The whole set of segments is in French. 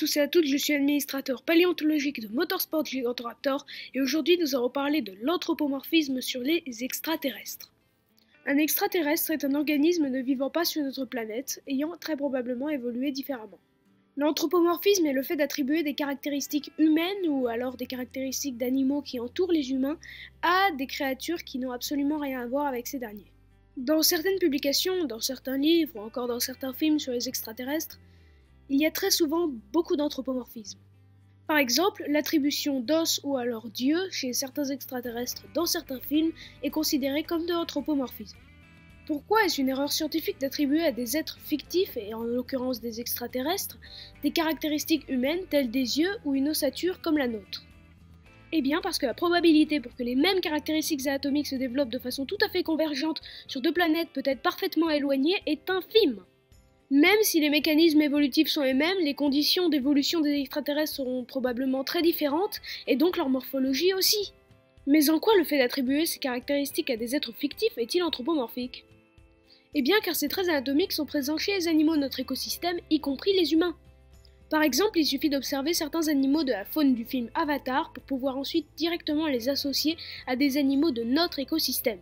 tous et à toutes, je suis administrateur paléontologique de Motorsport Gigantoraptor et aujourd'hui nous allons parler de l'anthropomorphisme sur les extraterrestres. Un extraterrestre est un organisme ne vivant pas sur notre planète, ayant très probablement évolué différemment. L'anthropomorphisme est le fait d'attribuer des caractéristiques humaines ou alors des caractéristiques d'animaux qui entourent les humains à des créatures qui n'ont absolument rien à voir avec ces derniers. Dans certaines publications, dans certains livres ou encore dans certains films sur les extraterrestres, il y a très souvent beaucoup d'anthropomorphisme. Par exemple, l'attribution d'os ou alors Dieu chez certains extraterrestres dans certains films est considérée comme de l'anthropomorphisme. Pourquoi est-ce une erreur scientifique d'attribuer à des êtres fictifs, et en l'occurrence des extraterrestres, des caractéristiques humaines telles des yeux ou une ossature comme la nôtre? Eh bien parce que la probabilité pour que les mêmes caractéristiques anatomiques se développent de façon tout à fait convergente sur deux planètes peut-être parfaitement éloignées est infime. Même si les mécanismes évolutifs sont les mêmes, les conditions d'évolution des extraterrestres seront probablement très différentes, et donc leur morphologie aussi. Mais en quoi le fait d'attribuer ces caractéristiques à des êtres fictifs est-il anthropomorphique? Eh bien car ces traits anatomiques sont présents chez les animaux de notre écosystème, y compris les humains. Par exemple, il suffit d'observer certains animaux de la faune du film Avatar pour pouvoir ensuite directement les associer à des animaux de notre écosystème.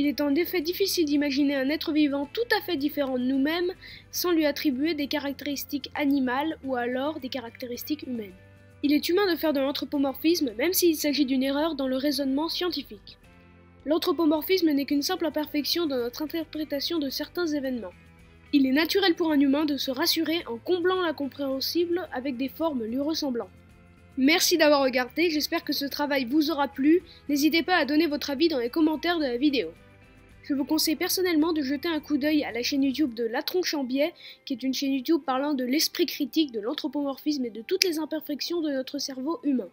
Il est en effet difficile d'imaginer un être vivant tout à fait différent de nous-mêmes sans lui attribuer des caractéristiques animales ou alors des caractéristiques humaines. Il est humain de faire de l'anthropomorphisme même s'il s'agit d'une erreur dans le raisonnement scientifique. L'anthropomorphisme n'est qu'une simple imperfection dans notre interprétation de certains événements. Il est naturel pour un humain de se rassurer en comblant l'incompréhensible avec des formes lui ressemblant. Merci d'avoir regardé, j'espère que ce travail vous aura plu. N'hésitez pas à donner votre avis dans les commentaires de la vidéo. Je vous conseille personnellement de jeter un coup d'œil à la chaîne YouTube de La Tronche en Biais, qui est une chaîne YouTube parlant de l'esprit critique, de l'anthropomorphisme et de toutes les imperfections de notre cerveau humain.